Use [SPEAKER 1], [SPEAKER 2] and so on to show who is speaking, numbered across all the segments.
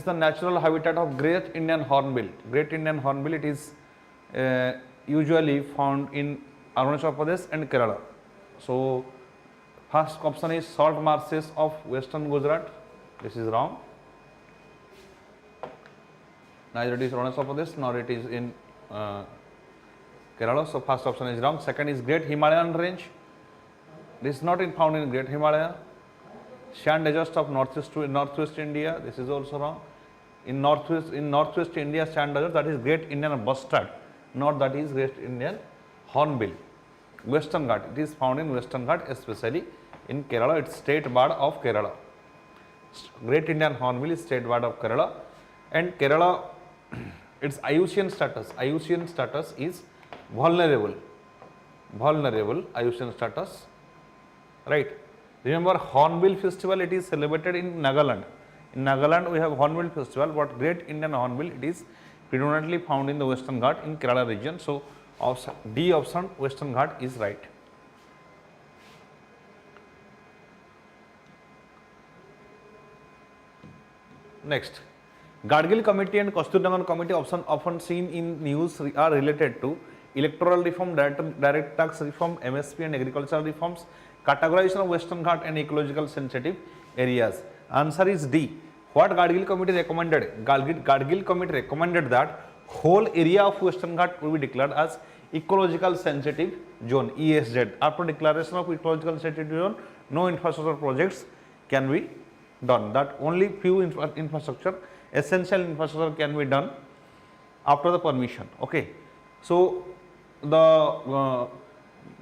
[SPEAKER 1] is the natural habitat of Great Indian Hornbill. Great Indian Hornbill, it is usually found in Arunachal Pradesh and Kerala. So, first option is salt marshes of western Gujarat. This is wrong. Neither it is Arunachal Pradesh nor it is in Kerala. So, first option is wrong. Second is Great Himalayan Range. This is not found in Great Himalaya. Sand deserts of northwest India. This is also wrong. In northwest India sand desert, that is Great Indian Bustard, not that is Great Indian Hornbill. Western Ghat, it is found in Western Ghat, especially in Kerala. It's state bird of Kerala. Great Indian Hornbill is state bird of Kerala, and Kerala, its IUCN status is vulnerable. IUCN status, right? Remember, Hornbill Festival, it is celebrated in Nagaland. In Nagaland, we have Hornbill Festival, but Great Indian Hornbill, it is predominantly found in the Western Ghat in Kerala region. So, D option, Western Ghat, is right. Next, Gadgil Committee and Kasturirangan Committee often seen in news are related to electoral reform, direct tax reform, MSP and agricultural reforms, categorization of Western Ghat and ecological sensitive areas. Answer is D. What Gadgil Committee recommended? Gadgil Committee recommended that whole area of Western Ghat will be declared as ecological sensitive zone, ESZ. After declaration of ecological sensitive zone, no infrastructure projects can be done. That only few infrastructure, essential infrastructure can be done after the permission. Okay. So, the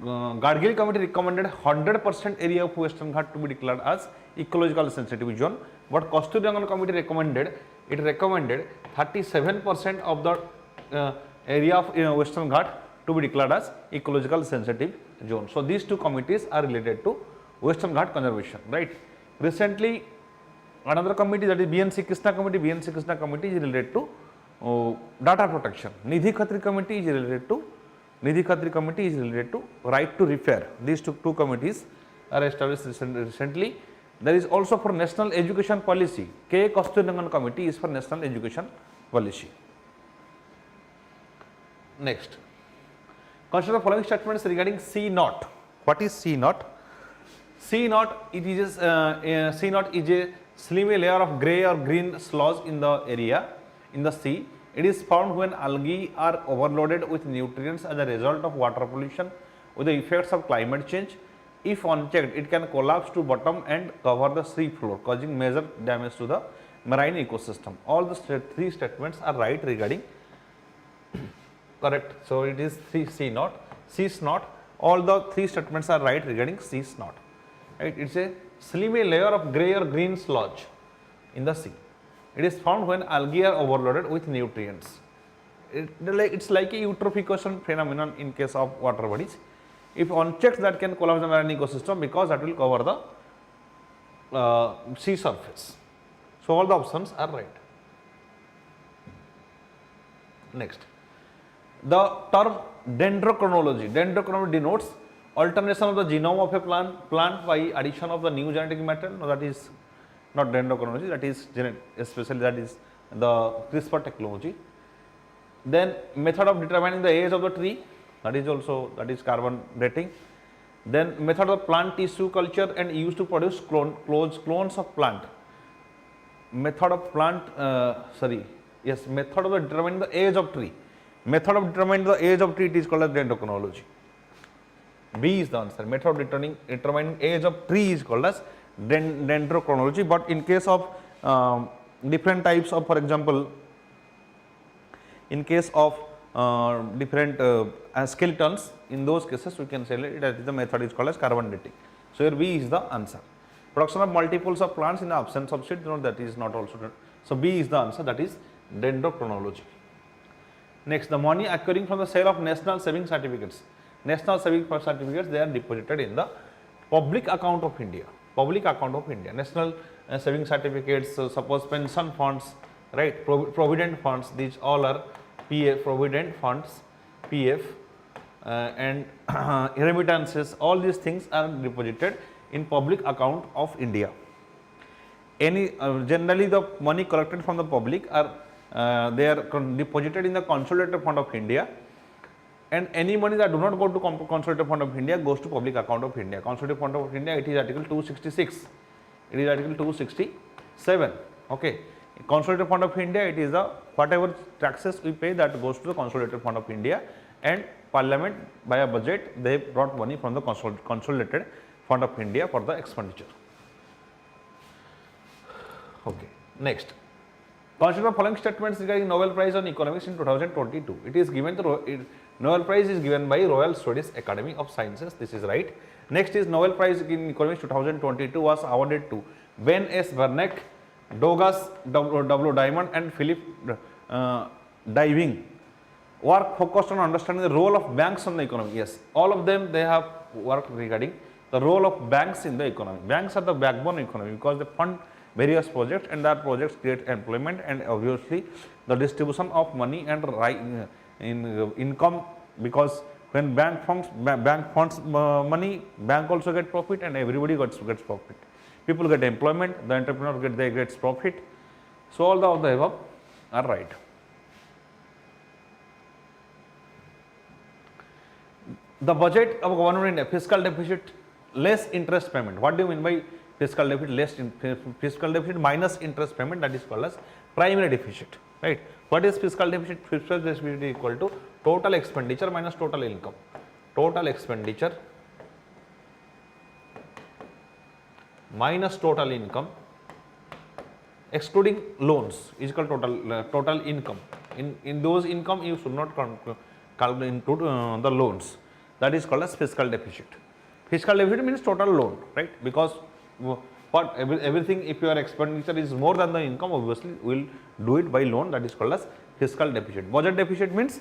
[SPEAKER 1] Gadgil Committee recommended 100% area of Western Ghat to be declared as ecological sensitive zone, but Kasturirangan Committee recommended 37% of the area of Western Ghat to be declared as ecological sensitive zone. So, these two committees are related to Western Ghat conservation, right? Recently, another committee, that is BNC Krishna Committee is related to data protection. Nidhi Khatri Committee is related to right to repair. These two committees are established recently. There is also for National Education Policy. K. Kasturirangan Committee is for National Education Policy. Next, consider the following statements regarding C0. What is C0? C0 is a slimy layer of grey or green sludge in the area in the sea. It is found when algae are overloaded with nutrients as a result of water pollution with the effects of climate change. If unchecked, it can collapse to bottom and cover the sea floor, causing major damage to the marine ecosystem. All the three statements are right regarding correct. So, it is C0, C0. All the three statements are right regarding C0. Right? It is a slimy layer of grey or green sludge in the sea. It is found when algae are overloaded with nutrients. It's like a eutrophication phenomenon in case of water bodies. If unchecked, that can collapse the marine ecosystem because that will cover the sea surface. So, all the options are right. Next, the term dendrochronology denotes alternation of the genome of a plant by addition of the new genetic material. No, that is not dendrochronology, that is especially that is the CRISPR technology. Then method of determining the age of the tree, that is carbon dating. Then method of plant tissue culture and used to produce clones of plant. Method of determining the age of tree. Method of determining the age of tree, it is called as dendrochronology. B is the answer. Method of determining age of tree is called as dendrochronology. But in case of different types of, for example, in case of different skeletons, in those cases we can say that the method is called as carbon dating. So, here B is the answer. Production of multiples of plants in the absence of seed, no, that is not also done. So, B is the answer, that is dendrochronology. Next, the money occurring from the sale of national saving certificates. National saving certificates, they are deposited in the public account of India. National saving certificates, suppose pension funds, right, provident funds, these all are PF, provident funds, PF, and remittances, all these things are deposited in public account of India. Any generally the money collected from the public are they are deposited in the Consolidated Fund of India, and any money that do not go to Consolidated Fund of India goes to public account of India. Consolidated Fund of India, it is article 266, it is article 267. Okay, Consolidated Fund of India, it is the whatever taxes we pay that goes to the Consolidated Fund of India, and Parliament by a budget they brought money from the Consolidated Fund of India for the expenditure. Okay, next. Consider the following statements regarding Nobel Prize on Economics in 2022. It is given the Nobel Prize is given by Royal Swedish Academy of Sciences. This is right. Next is Nobel Prize in Economics 2022 was awarded to Ben S. Vanik, Douglas W. Diamond, and Philip Diving. Work focused on understanding the role of banks on the economy. Yes, all of them they have worked regarding the role of banks in the economy. Banks are the backbone economy because they fund various projects, and that projects create employment, and obviously the distribution of money and income, because when bank funds money, bank also get profit, and everybody gets profit. People get employment, the entrepreneur gets profit. So all of the above are right. The budget of government, fiscal deficit, less interest payment. What do you mean by fiscal deficit? Fiscal deficit minus interest payment, that is called as primary deficit, right? What is fiscal deficit? Fiscal deficit is equal to total expenditure minus total income. Total expenditure minus total income excluding loans is equal to total income. In those income you should not include the loans. That is called as fiscal deficit. Fiscal deficit means total loan, right? Because what everything, if your expenditure is more than the income, obviously we will do it by loan. That is called as fiscal deficit. Budget deficit means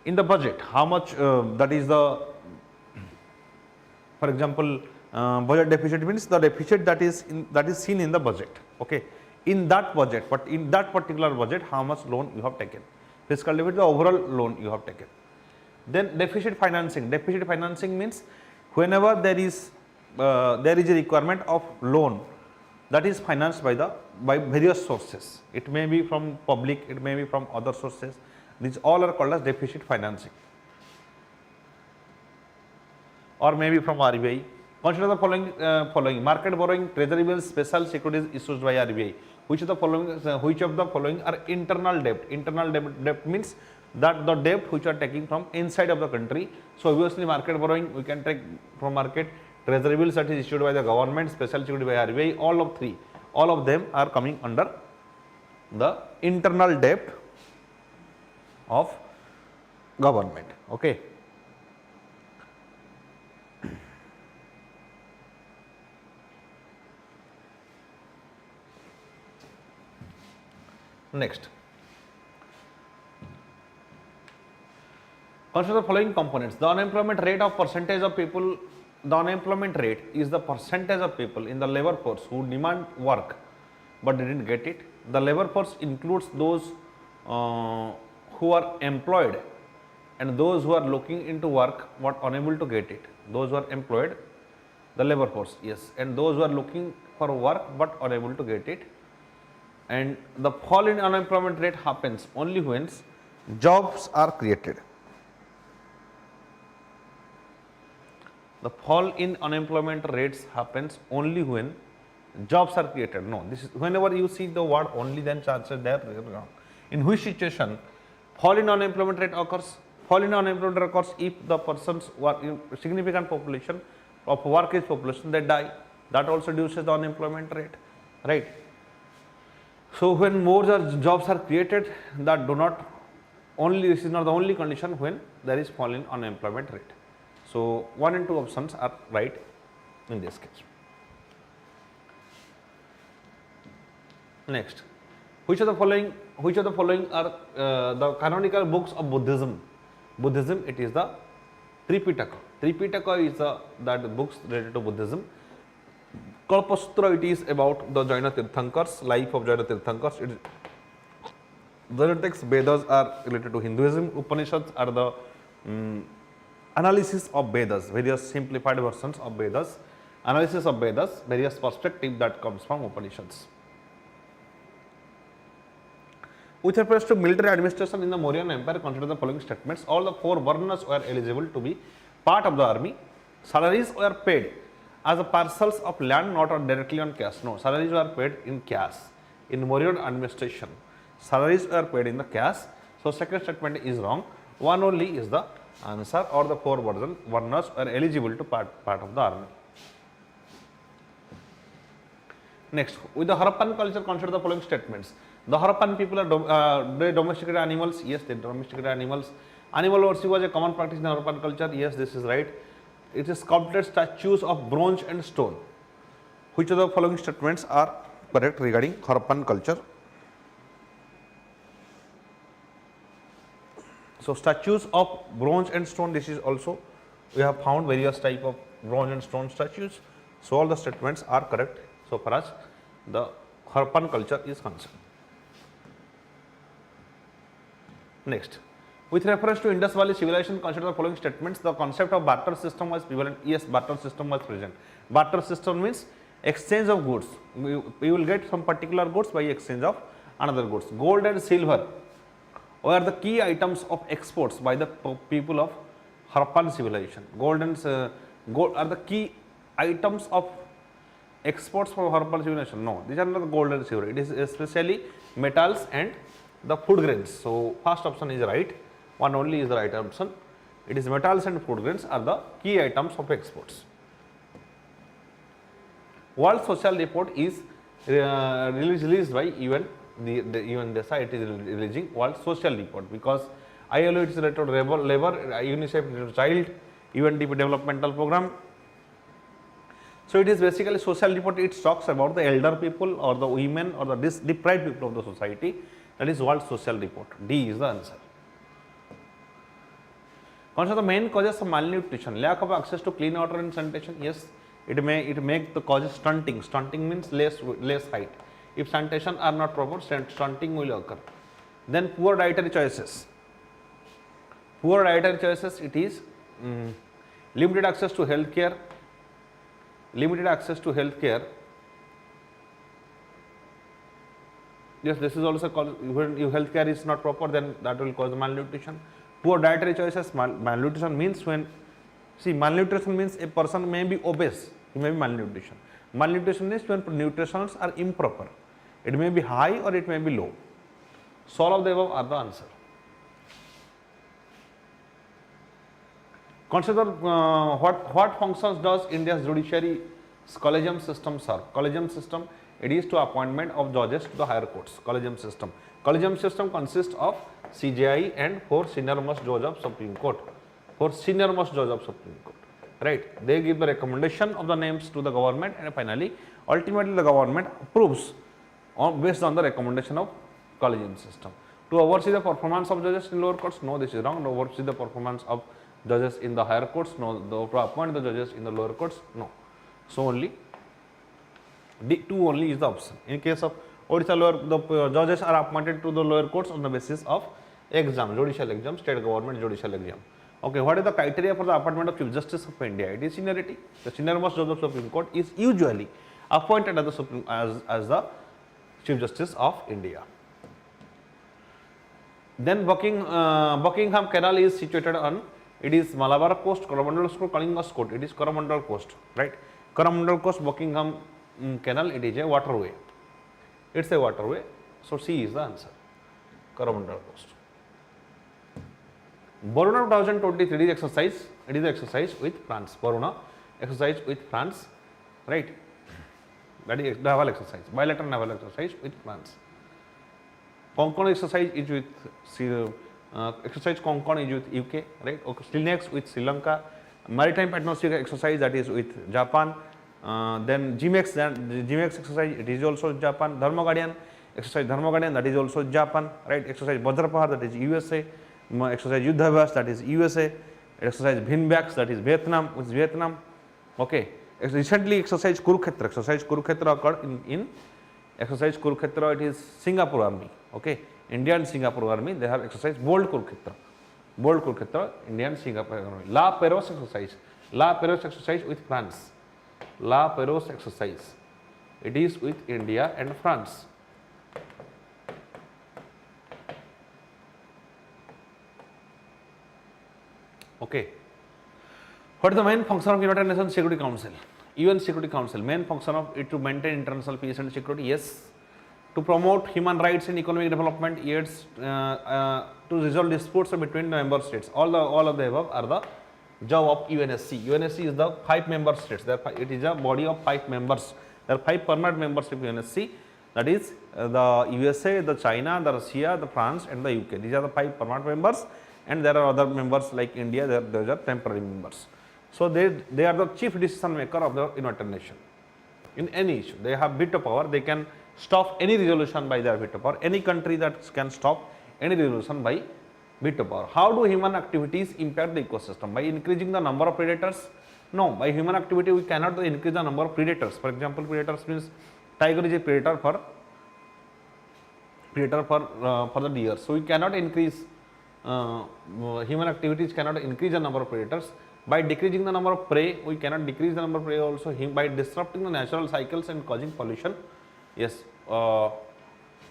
[SPEAKER 1] in the budget how much that is the, for example, budget deficit means the deficit that is seen in the budget. Okay, in that budget, but in that particular budget how much loan you have taken. Fiscal deficit, the overall loan you have taken. Then deficit financing. Deficit financing means whenever there is a requirement of loan that is financed by various sources. It may be from public, it may be from other sources. These all are called as deficit financing, or maybe from RBI. Consider the following: market borrowing, treasury bills, special securities issued by RBI. Which of the following are internal debt? Internal debt means that the debt which are taking from inside of the country. So obviously market borrowing we can take from market, treasury bills that is issued by the government, special security by RBI, all of them are coming under the internal debt of government. Okay. Next, consider the following components. The unemployment rate of percentage of people. The unemployment rate is the percentage of people in the labor force who demand work but didn't get it. The labor force includes those who are employed and those who are looking into work but unable to get it. Those who are employed, the labor force, yes, and those who are looking for work but unable to get it. And the fall in unemployment rate happens only when jobs are created. The fall in unemployment rates happens only when jobs are created. No, this is whenever you see the word only, then chances they are wrong. In which situation fall in unemployment rate occurs? Fall in unemployment rate occurs if the persons who are in significant population of work age population, they die. That also reduces the unemployment rate, right? So when more jobs are created, that do not only, this is not the only condition when there is fall in unemployment rate. So 1 and 2 options are right in this case. Next, which of the following are the canonical books of Buddhism? Buddhism, it is the Tripitaka. Tripitaka is that books related to Buddhism. Kalpasutra, it is about the Jaina Tirthankars, life of Jaina Tirthankars. The texts Vedas are related to Hinduism. Upanishads are the analysis of Vedas, various simplified versions of Vedas. Analysis of Vedas, various perspective that comes from Upanishads. With reference to military administration in the Mauryan Empire, consider the following statements. All the 4 varnas were eligible to be part of the army. Salaries were paid as a parcels of land, not directly on cash. No, salaries were paid in cash. In Mauryan administration, salaries were paid in the cash. So, second statement is wrong. One only is the answer, or the 4 varnas were eligible to part of the army. Next, with the Harappan culture, consider the following statements. The Harappan people are they domesticated animals. Yes, they domesticated animals. Animal worship was a common practice in Harappan culture. Yes, this is right. It is sculpted statues of bronze and stone. Which of the following statements are correct regarding Harappan culture? So, statues of bronze and stone, this is also, we have found various type of bronze and stone statues. So, all the statements are correct so far as the Harappan culture is concerned. Next, with reference to Indus Valley civilization, consider the following statements. The concept of barter system was prevalent. Yes, barter system was present. Barter system means exchange of goods. We will get some particular goods by exchange of another goods. Gold and silver were the key items of exports by the people of Harappan civilization. Gold and gold are the key items of exports from Harappan civilization. No, these are not gold and silver. It is especially metals and the food grains. So, first option is right. One only is the right option. It is metals and food grains are the key items of exports. World Social Report is released by UN. The UN Desa, it is releasing World Social Report, because ILO it is related to labor, UNICEF related to child, UNDP developmental program. So, it is basically social report. It talks about the elder people or the women or the deprived people of the society. That is World Social Report. D is the answer. Consider the main causes of malnutrition. Lack of access to clean water and sanitation. Yes, it make the causes stunting. Stunting means less height. If sanitation are not proper, stunting will occur. Then poor dietary choices. Poor dietary choices, it is limited access to healthcare. Limited access to healthcare. Yes, this is also called, when your healthcare is not proper, then that will cause malnutrition. Poor dietary choices. Malnutrition means when, see, malnutrition means a person may be obese, he may be malnutrition. Malnutrition is when nutritions are improper. It may be high or it may be low. So, all of the above are the answer. Consider what functions does India's judiciary collegium system serve. Collegium system, it is to appointment of judges to the higher courts. Collegium system. Collegium system consists of CJI and 4 senior most judge of Supreme Court. 4 senior most judge of Supreme Court. Right? They give the recommendation of the names to the government, and finally, ultimately the government approves based on the recommendation of collegium system. To oversee the performance of judges in lower courts, no, this is wrong. To oversee the performance of judges in the higher courts, no. To appoint the judges in the lower courts, no. So, only D2 only is the option. In case of Odisha, the judges are appointed to the lower courts on the basis of exam, judicial exam, state government judicial exam. Okay, what is the criteria for the appointment of Chief Justice of India? It is seniority. The senior most judge of Supreme Court is usually appointed as the Chief Justice of India. Then Buckingham Canal is situated on, it is Malabar coast, Coromandel coast, Kalinga coast. It is Coromandel coast, right? Coromandel coast, Buckingham Canal, it is a waterway. It is a waterway. So, C is the answer. Coromandel coast. Baruna 2023 exercise, it is the exercise with France. Baruna exercise with France, right? That is naval exercise, bilateral naval exercise with France. Concon exercise is with exercise Concon is with UK, right? Okay. Still next with Sri Lanka. Maritime partnership exercise, that is with Japan. Then GMEX exercise, it is also Japan. Dharma Guardian exercise, that is also Japan, right? Exercise Vajrapahar, that is USA. Exercise Yuddhavas, that is USA. Exercise Bhinbax, that is Vietnam, okay. Recently exercise Kurukshetra occurred in exercise Kurukshetra, it is Singapore Army, okay. India and Singapore Army, they have exercised Bold Kurukshetra, India and Singapore Army. La Perouse exercise with France. La Perouse exercise. It is with India and France. Okay. What is the main function of United Nations Security Council? UN Security Council, main function of it to maintain international peace and security, yes. To promote human rights and economic development, yes. To resolve disputes between the member states. All of the above are the job of UNSC. UNSC is the 5 member states. It is a body of 5 members. There are 5 permanent members of UNSC. That is the USA, the China, the Russia, the France, and the UK. These are the 5 permanent members, and there are other members like India. Those are temporary members. So they are the chief decision maker of the United Nations in any issue. They have veto power. They can stop any resolution by their veto power. Any country that can stop any resolution by veto power. How do human activities impact the ecosystem? By increasing the number of predators? No, by human activity we cannot increase the number of predators. For example, predators means tiger is a predator for the deer. So we cannot increase human activities cannot increase the number of predators. By decreasing the number of prey, we cannot decrease the number of prey also. By disrupting the natural cycles and causing pollution, yes,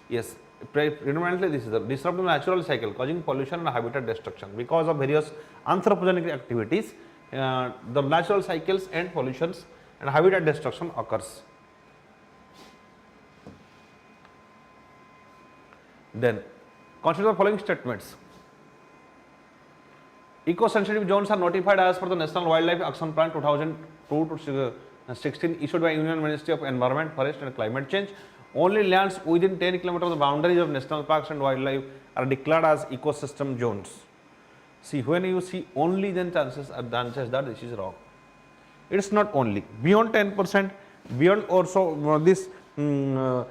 [SPEAKER 1] yes. Predominantly this is the disrupting the natural cycle, causing pollution and habitat destruction. Because of various anthropogenic activities, the natural cycles and pollutions and habitat destruction occurs. Then consider the following statements. Eco-sensitive zones are notified as per the National Wildlife Action Plan 2002 to 16 issued by Union Ministry of Environment, Forest and Climate Change. Only lands within 10 km of the boundaries of national parks and wildlife are declared as ecosystem zones. See, when you see only, then chances that this is wrong. It is not only. Beyond 10%, beyond also this beyond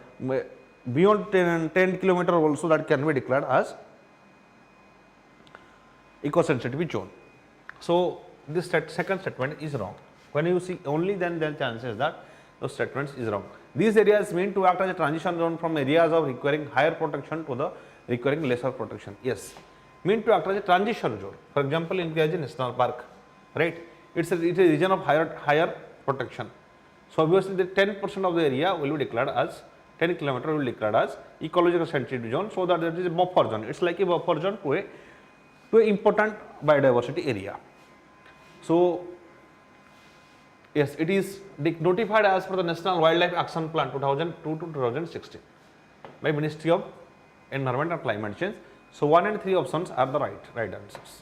[SPEAKER 1] 10 km also that can be declared as eco-sensitive zone. So this second statement is wrong. When you see only, then chances that those statements is wrong. These areas mean to act as a transition zone from areas of requiring higher protection to the requiring lesser protection. Yes, mean to act as a transition zone. For example, India is a national park, right? It's a region of higher protection. So obviously the 10% of the area will be declared as 10 km will be declared as ecological sensitive zone, so that there is a buffer zone. It's like a buffer zone to a important biodiversity area. So yes, it is notified as per the National Wildlife Action Plan 2002 to 2016 by Ministry of Environment and Climate Change. So 1 and 3 options are the right answers.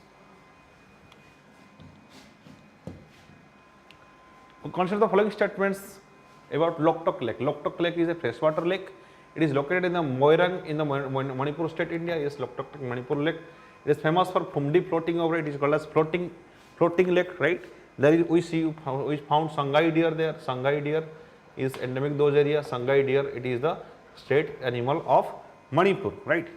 [SPEAKER 1] Consider the following statements about Loktok Lake. Loktok Lake is a freshwater lake. It is located in the Moirang in the Manipur state, India. Yes, Loktok Manipur Lake. It is famous for Phumdi floating over it. It is called as floating lake, right? There is we found Sangai deer there. Sangai deer is endemic those areas. Sangai deer, it is the state animal of Manipur, right?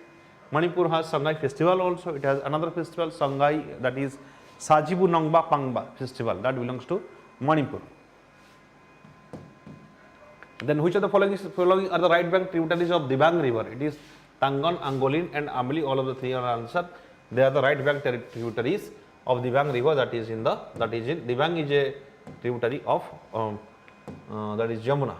[SPEAKER 1] Manipur has Sangai festival also. It has another festival Sangai, that is Sajibu Nongba Pangba festival, that belongs to Manipur. Then which of the following are the right bank tributaries of Dibang river? It is Tangan, Angolin and Amli. All of the three are answered. They are the right bank tributaries of Dibang river, that is in Dibang is a tributary of that is Jamuna.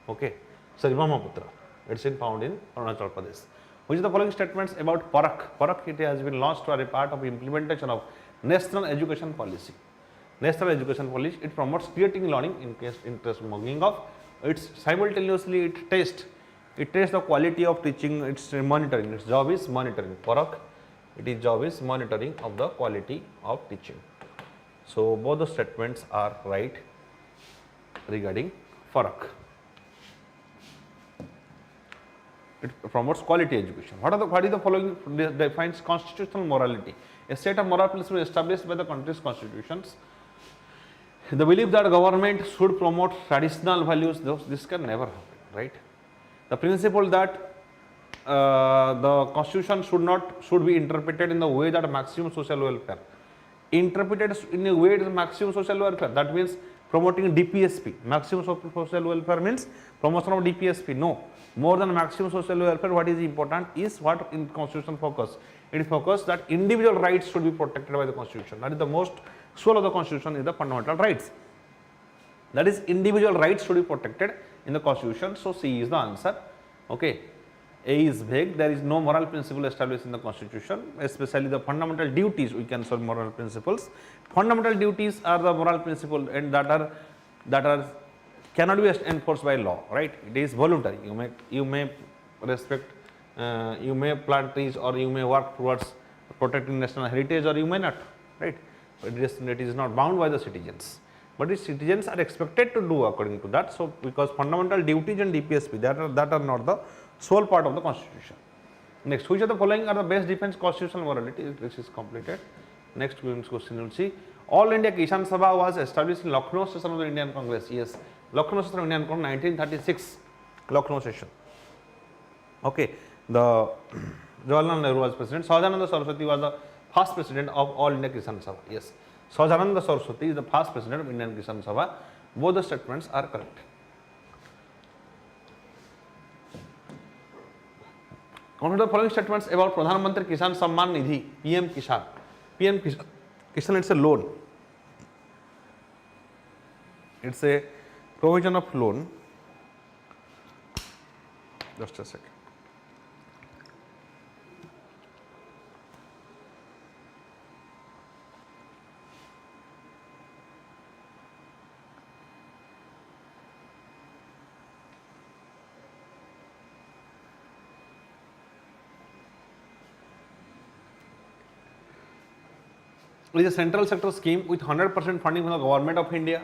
[SPEAKER 1] Okay, sorry, Brahmaputra. It's found in Arunachal Pradesh. Which of the following statements about Parak? Parak, it has been launched as a part of implementation of National Education Policy. National Education Policy, it promotes creating learning in case interest moving of. It's simultaneously it tests the quality of teaching. It's monitoring. Its job is monitoring. Parak, its job is monitoring of the quality of teaching. So both the statements are right regarding Parak. It promotes quality education. What is the following defines constitutional morality? A set of moral principles established by the country's constitutions. The belief that government should promote traditional values, this can never happen, right? The principle that the constitution should be interpreted in the way that maximum social welfare. Interpreted in a way that maximum social welfare. That means promoting DPSP. Maximum social welfare means promotion of DPSP. No, more than maximum social welfare, what is important is what in constitution focus. It focuses that individual rights should be protected by the constitution. That is the most soul of the constitution is the fundamental rights. That is, individual rights should be protected in the constitution. So C is the answer. Okay. A is vague. There is no moral principle established in the constitution, especially the fundamental duties. We can say moral principles. Fundamental duties are the moral principle, and that are cannot be enforced by law, right? It is voluntary. You may respect, you may plant trees, or you may work towards protecting national heritage, or you may not, right? But it is not bound by the citizens. But the citizens are expected to do according to that. So because fundamental duties and DPSP, that are not the sole part of the constitution. Next, which of the following are the best defense constitutional morality? This is completed. Next question we will see. All India Kisan Sabha was established in Lucknow session of the Indian Congress. Yes, Lucknow session of Indian Congress, 1936 Lucknow session. Okay, the Jawaharlal Nehru was president. Sahajananda Saraswati was the first president of All India Kisan Sabha. Yes, Sahajananda Saraswati is the first president of Indian Kisan Sabha. Both the statements are correct. Consider the following statements about Pradhan Mantri Kisan Samman Nidhi, PM Kisan. PM Kisan, it's a loan. It's a provision of loan. Just a second. It is a central sector scheme with 100% funding from the government of India.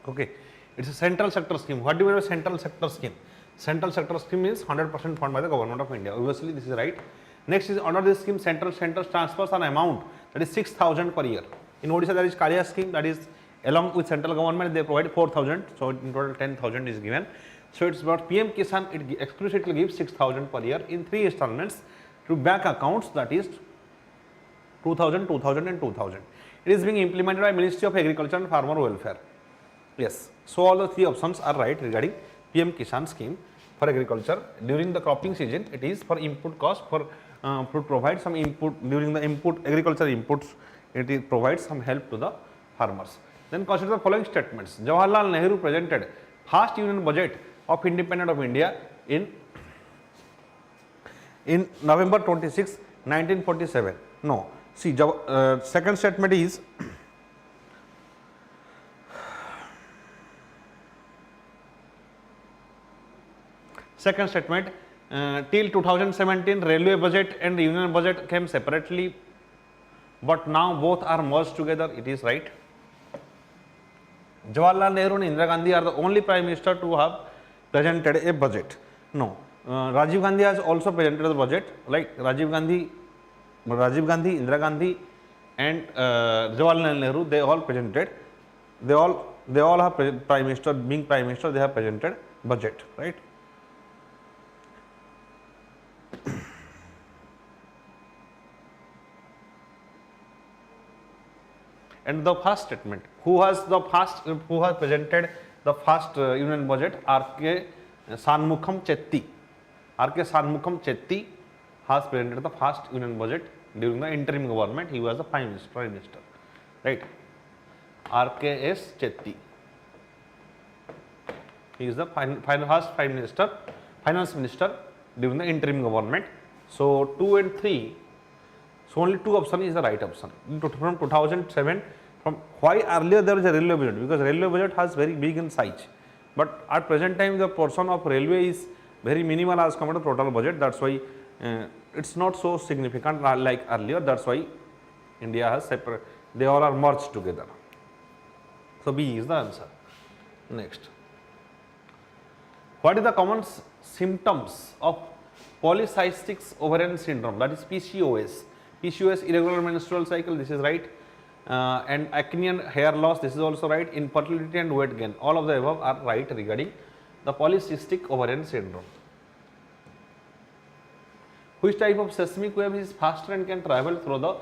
[SPEAKER 1] Okay, it's a central sector scheme. What do you mean by central sector scheme? Central sector scheme means 100% fund by the government of India. Obviously, this is right. Next is, under this scheme, central transfers an amount that is 6,000 per year. In Odisha, there is Karya scheme, that is along with central government they provide 4,000. So in total 10,000 is given. So it's about PM Kisan. It explicitly gives 6,000 per year in 3 installments to bank accounts, that is 2,000, 2,000 and 2,000. It is being implemented by Ministry of Agriculture and Farmer Welfare. Yes. So all the 3 options are right regarding PM Kisan scheme for agriculture. During the cropping season, it is for input cost, for to provide some input during the agriculture inputs. It provides some help to the farmers. Then consider the following statements. Jawaharlal Nehru presented first union budget of independence of India in November 26, 1947. No. See, second statement is second statement, till 2017 railway budget and union budget came separately, but now both are merged together. It is right. Jawaharlal Nehru and Indira Gandhi are the only prime minister to have presented a budget. No, Rajiv Gandhi has also presented the budget. Like Rajiv Gandhi, Indira Gandhi and Jawaharlal Nehru, they all presented. They all have prime minister, being prime minister, they have presented budget, right? And the first statement, who has presented the first union budget? R.K. Shanmukham Chetty. R.K. Shanmukham Chetty has presented the first union budget during the interim government. He was the prime minister, right? R.K.S. Chetty. He is the first finance minister during the interim government. So 2 and 3. So only 2 option is the right option. From 2007, from why earlier there was a railway budget? Because railway budget has very big in size, but at present time the portion of railway is very minimal as compared to total budget. That's why it's not so significant like earlier. That's why India has separate. They all are merged together. So B is the answer. Next, what is the common symptoms of polycystic ovarian syndrome? That is PCOS. PCOS, irregular menstrual cycle, this is right. And acne and hair loss, this is also right. Infertility and weight gain, all of the above are right regarding the polycystic ovarian syndrome. Which type of seismic wave is faster and can travel through the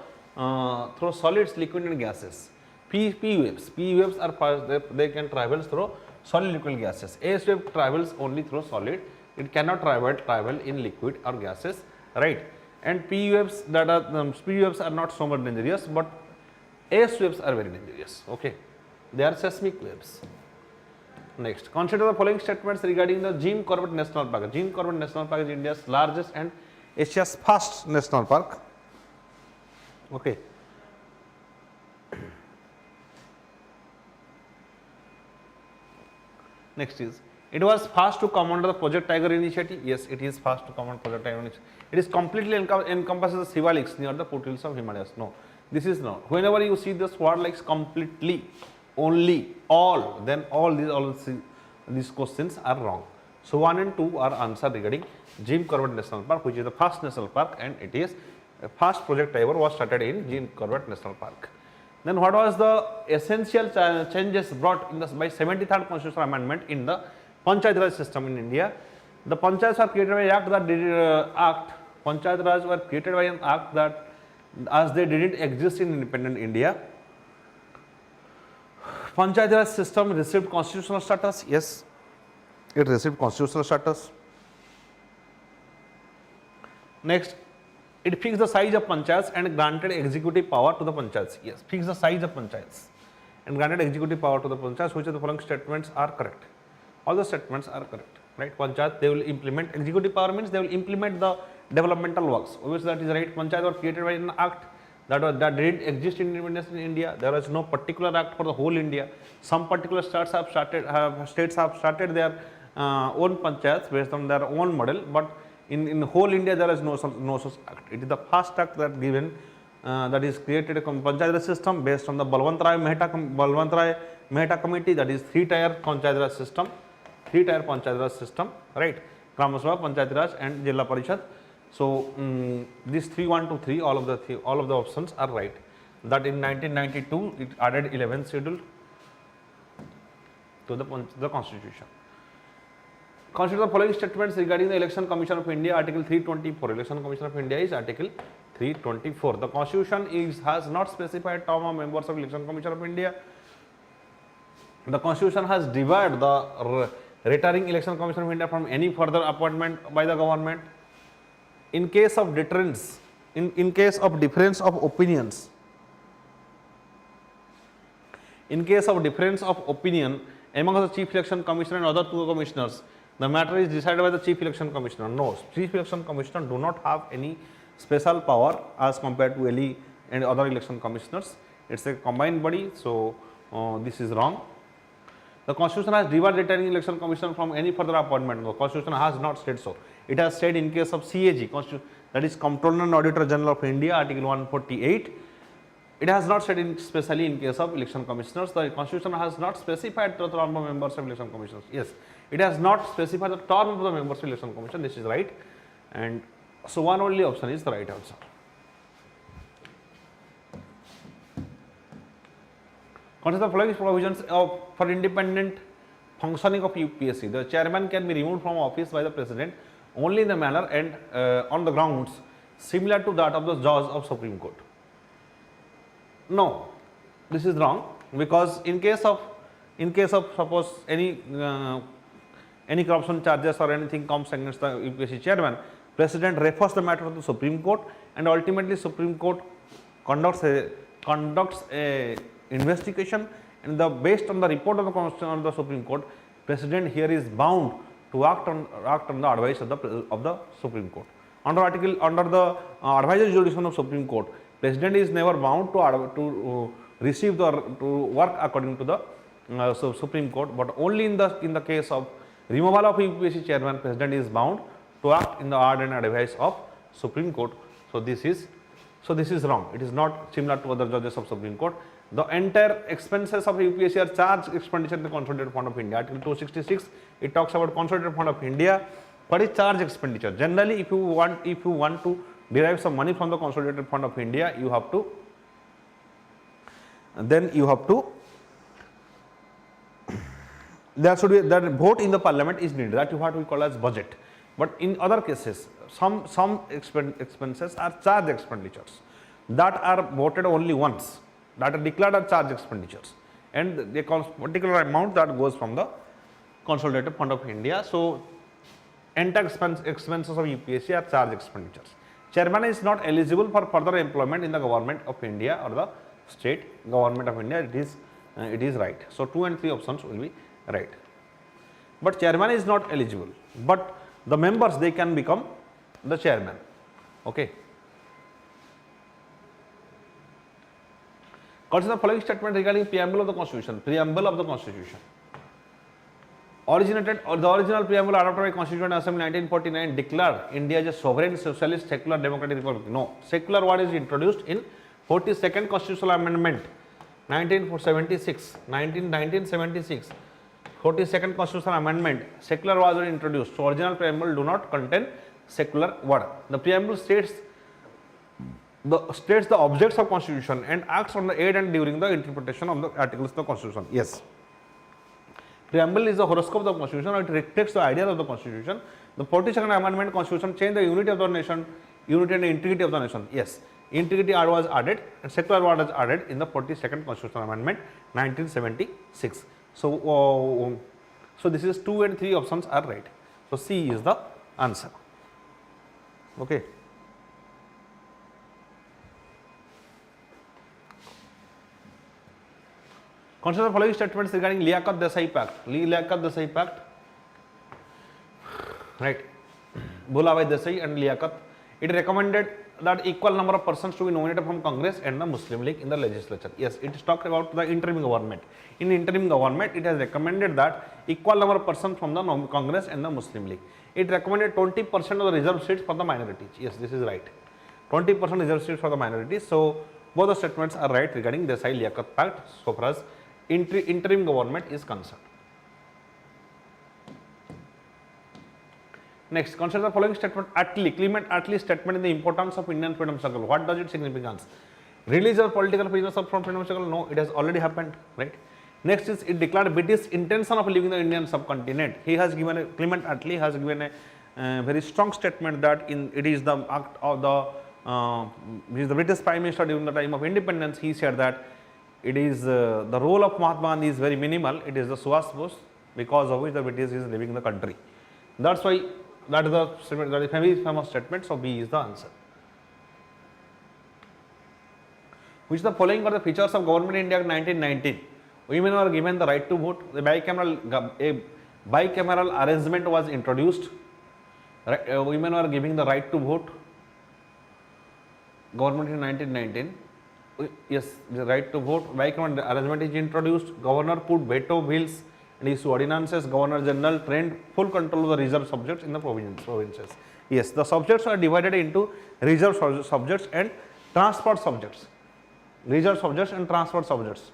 [SPEAKER 1] through solids, liquid and gases? P waves. P waves are fast, they can travel through solid, liquid gases. AS wave travels only through solid. It cannot travel in liquid or gases, right? And P waves that are P waves are not so much dangerous, but AS waves are very dangerous. Okay, they are seismic waves. Next, consider the following statements regarding the Jim Corbett National Park. Jim Corbett National Park is India's largest and Asia's first national park. Okay. Next is, it was fast to come under the Project Tiger initiative. Yes, it is fast to come under Project Tiger initiative. It is completely encompasses the Shivaliks near the foothills of Himalayas. No, this is not. Whenever you see this word like completely, only, all, then all these questions are wrong. So 1 and 2 are answered regarding Jim Corbett National Park, which is the first national park, and it is first Project Tiger was started in Jim Corbett National Park. Then what was the essential changes brought in the by 73rd Constitutional Amendment in the Panchayat Raj system in India? The Panchayats are created by act that Panchayat Raj were created by an act that as they didn't exist in independent India. Panchayat Raj system received constitutional status. Yes, it received constitutional status. Next, it fixed the size of panchayats and granted executive power to the panchayats. Yes, fixed the size of panchayats and granted executive power to the panchayats. Which of the following statements are correct? All the statements are correct, right? Panchayat, they will implement, executive power means they will implement the developmental works. Obviously, that is right. Panchayat were created by an act that didn't exist in independence in India. There was no particular act for the whole India. Some particular states have started their own panchayats based on their own model, but in whole India there is no such act. It is the first act that given that is created a Panchayat Raj system based on the Balwant Rai Mehta committee, that is 3-tier Panchayat Raj system, 3-tier Panchayat Raj system, right? Gram Sabha, Panchayat Raj and Jilla Parishad. So these 3, 1, 2, 3, all of the options are right. That in 1992 it added 11th schedule to the constitution. Consider the following statements regarding the Election Commission of India, Article 324. Election Commission of India is Article 324. The Constitution has not specified term of members of Election Commission of India. The Constitution has debarred the retiring Election Commission of India from any further appointment by the government. In case of deterrence, in case of difference of opinions, in case of difference of opinion among the Chief Election Commissioner and other 2 commissioners, the matter is decided by the Chief Election Commissioner. No, Chief Election Commissioner do not have any special power as compared to any and other election commissioners. It's a combined body, so this is wrong. The Constitution has debarred retiring Election Commissioner from any further appointment. The Constitution has not said so. It has said in case of CAG, that is Comptroller and Auditor General of India, Article 148. It has not said especially in case of election commissioners. The Constitution has not specified the term of members of election commissioners. Yes, it has not specified the term of the members of election commission. This is right, and so one only option is the right answer. Consider the following provisions for independent functioning of UPSC. The chairman can be removed from office by the president only in the manner and on the grounds similar to that of the judge of Supreme Court. No, this is wrong, because in case of suppose any corruption charges or anything comes against the UPSC chairman, president refers the matter to the Supreme Court, and ultimately Supreme Court conducts a investigation, and based on the report of the Supreme Court, president here is bound to act on the advice of the Supreme Court. Under the advisory jurisdiction of Supreme Court, president is never bound to receive to work according to the Supreme Court, but only in the case of removal of UPSC chairman, president is bound to act in the order and advice of Supreme Court. So this is wrong. It is not similar to other judges of Supreme Court. The entire expenses of UPSC are charged expenditure in the Consolidated Fund of India. Article 266, it talks about Consolidated Fund of India. What is charge expenditure? Generally, if you want to derive some money from the Consolidated Fund of India, you have to there should be that vote in the parliament is needed. That is what we call as budget. But in other cases, some expenses are charge expenditures that are voted only once, that are declared as charge expenditures, and they call particular amount that goes from the consolidated fund of India. So entire expenses of UPSC are charge expenditures. Chairman is not eligible for further employment in the government of India or the state government of India. It is right. So 2 and 3 options will be right. But chairman is not eligible. But the members, they can become the chairman. Okay. Consider the following statement regarding preamble of the Constitution. Preamble of the Constitution. Originated, or the original preamble adopted by Constituent Assembly 1949 declared India as a sovereign, socialist, secular, democratic republic. No, secular word is introduced in 42nd Constitutional Amendment 1976. 42nd Constitutional Amendment, secular was introduced. So original preamble do not contain secular word. The preamble states the objects of Constitution and acts on the aid and during the interpretation of the articles of the Constitution. Yes. Preamble is the horoscope of the Constitution, or it reflects the ideas of the Constitution. The 42nd Amendment Constitution changed the unity of the nation, unity and integrity of the nation. Yes, integrity was added and secular word was added in the 42nd Constitutional Amendment 1976. So, so this is 2 and 3 options are right. So C is the answer. Okay. Consider the following statements regarding Liaquat Desai Pact. Liaquat Desai Pact, right? Bhulabhai Desai and Liaquat. It recommended that equal number of persons to be nominated from Congress and the Muslim League in the legislature. Yes, it is talked about the interim government. In interim government, it has recommended that equal number of persons from the Congress and the Muslim League. It recommended 20% of the reserve seats for the minorities. Yes, this is right. 20% reserve seats for the minorities. So both the statements are right regarding Desai Liaquat Pact so far as interim government is concerned. Next, consider the following statement. Attlee, Clement Attlee's statement in the importance of Indian freedom struggle. What does it significance? Release of political prisoners from freedom struggle? No, it has already happened, right? Next is it declared British intention of leaving the Indian subcontinent. He has given Clement Attlee has given a very strong statement that it is the act of he is the British Prime Minister during the time of independence. He said that it is the role of Mahatma Gandhi is very minimal. It is the Subhash Bose, because of which the British is leaving the country. That's why that is the statement, that is very famous statement. So B is the answer. Which the following are the features of Government India Act 1919? Women were given the right to vote. The bicameral arrangement was introduced. Women were given the right to vote. Government in 1919. Yes, the right to vote. Bicameral arrangement is introduced. Governor put veto bills and issue ordinances. Governor General trained full control of the reserve subjects in the provinces. Yes, the subjects are divided into reserve subjects and transport subjects. Reserve subjects and transport subjects.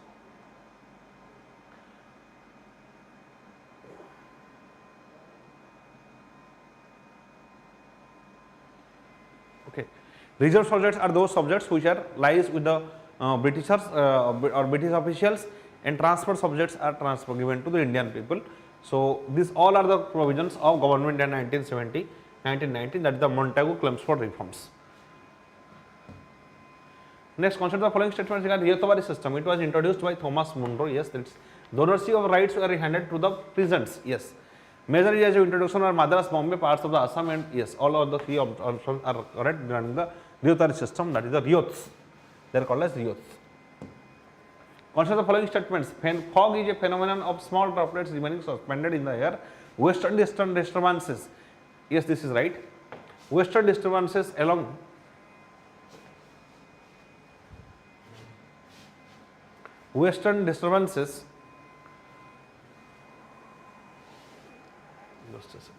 [SPEAKER 1] Okay. Reserve subjects are those subjects which are lies with the Britishers or British officials, and transport subjects are given to the Indian people. So these all are the provisions of Government in 1919, that is the Montagu-Chelmsford reforms. Next, consider the following statements regarding the Riotovari system. It was introduced by Thomas Munro. Yes, that's the ownership of rights were handed to the peasants. Yes. Major areas of introduction are Madras, Bombay, parts of the Assam, and yes, all of the three options are correct regarding the Riotovari system, that is the Riots. They are called as Riots. Consider the following statements. Fog is a phenomenon of small droplets remaining suspended in the air. Western disturbances. Yes, this is right. Western disturbances along Western disturbances. Just a second.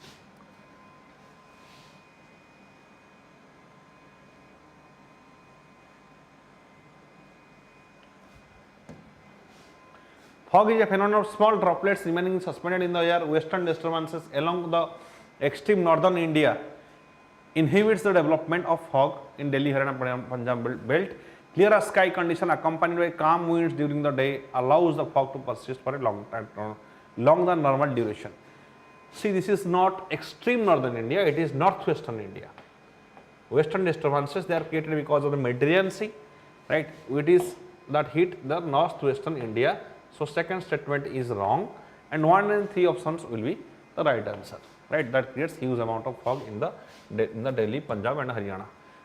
[SPEAKER 1] Fog is a phenomenon of small droplets remaining suspended in the air. Western disturbances along the extreme northern India inhibits the development of fog in Delhi, Haryana, Punjab belt. Clear sky condition accompanied by calm winds during the day allows the fog to persist for a long time, longer than normal duration. See, this is not extreme northern India, it is northwestern India. Western disturbances, they are created because of the Mediterranean Sea, right? It is that hit the northwestern India. So second statement is wrong, and 1 and 3 options will be the right answer, right? That creates huge amount of fog in the Delhi, Punjab and Haryana.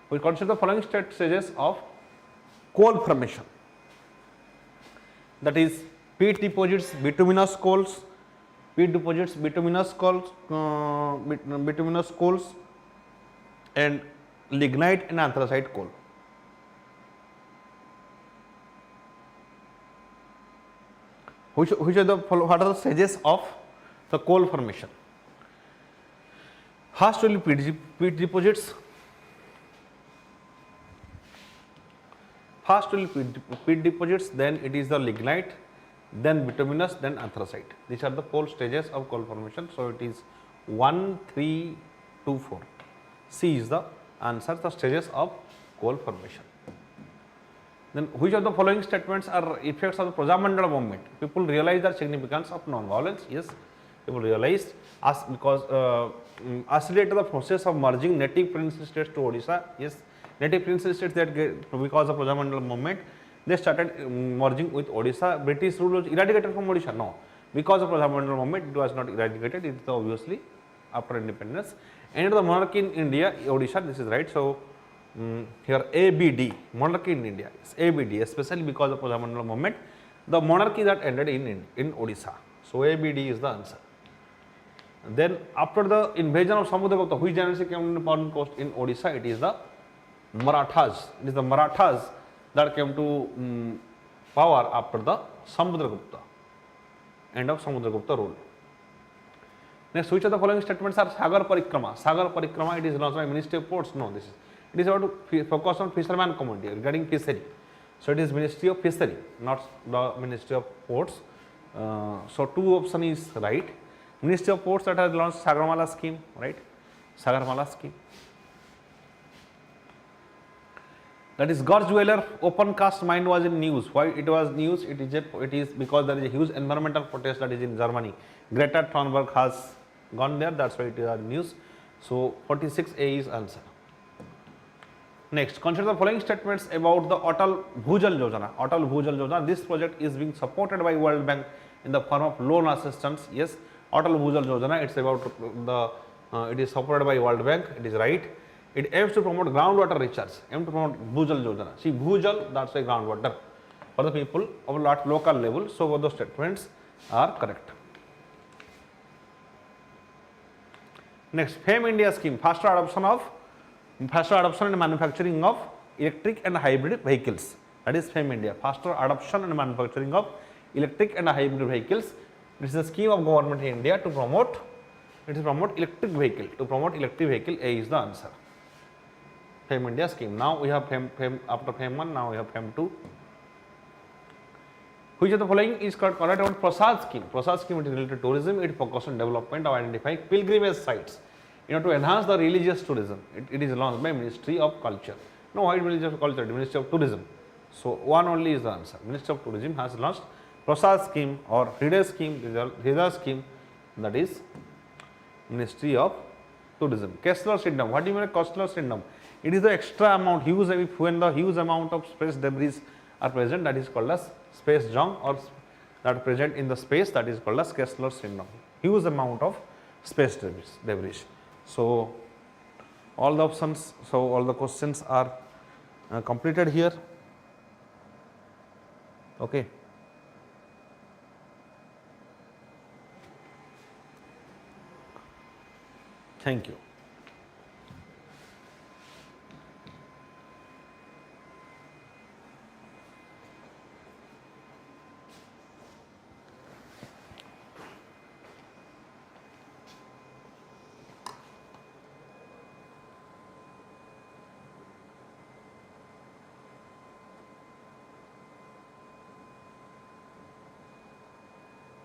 [SPEAKER 1] We consider the following stages of coal formation. That is peat deposits, bituminous coals, bituminous coals, and lignite and anthracite coal. What are the stages of the coal formation? First will be peat deposits. Then it is the lignite, then bituminous, then anthracite. These are the 4 stages of coal formation. So it is 1, 3, 2, 4. C is the answer, the stages of coal formation. Then which of the following statements are effects of the Prajamandala movement? People realize the significance of non-violence. Yes, people realized because accelerate the process of merging native princely states to Odisha. Yes, native princely states that because of Prajamandala movement, they started merging with Odisha. British rule was eradicated from Odisha? No, because of Prajamandala movement, it was not eradicated. It is obviously after independence. And the monarchy in India, Odisha, this is right. So here ABD, monarchy in India, is ABD, especially because of Prajamandala movement, the monarchy that ended in Odisha. So ABD is the answer. Then after the invasion of Samudragupta, which dynasty came on the northern coast in Odisha? It is the Marathas. It is the Marathas that came to power after the Samudragupta, end of Samudragupta rule. Next, which of the following statements are Sagar Parikrama? Sagar Parikrama, it is launched by Ministry of Ports. No, it is about to focus on fisherman community regarding fishery. So it is Ministry of Fishery, not the Ministry of Ports. So 2 option is right. Ministry of Ports that has launched Sagarmala scheme, right? Sagarmala scheme. That is Gorge Dweller open cast mine was in news. Why it was news? It is because there is a huge environmental protest that is in Germany. Greta Thunberg has gone there. That's why it is news. So 46A is answer. Next, consider the following statements about the Atal Bhujal Yojana. Atal Bhujal Yojana. This project is being supported by World Bank in the form of loan assistance. Yes, Atal Bhujal Yojana. It's about the. It is supported by World Bank. It is right. It aims to promote groundwater recharge. Aims to promote Bhujal Yojana. See, Bhujal, that's why groundwater for the people of local level. So both those statements are correct. Next, FAME India scheme, faster adoption and manufacturing of electric and hybrid vehicles. That is FAME India, faster adoption and manufacturing of electric and hybrid vehicles. This is a scheme of government in India to promote. It is promote electric vehicle. To promote electric vehicle, A is the answer. FAME India scheme. Now we have FAME after FAME 1. Now we have FAME 2. Which of the following is correct about Prasad scheme? Prasad scheme is related to tourism. It focuses on development of identifying pilgrimage sites. To enhance the religious tourism. It is launched by Ministry of Culture. No, why Ministry of Culture? Ministry of Tourism. So one only is the answer. Ministry of Tourism has launched Prasad scheme or Hriday scheme. That is Ministry of Tourism. Kessler syndrome. What do you mean by Kessler syndrome? It is the extra amount, when the huge amount of space debris are present, that is called as space junk, or that present in the space, that is called as Kessler syndrome. Huge amount of space debris. So all the options, so all the questions are completed here. Okay. Thank you.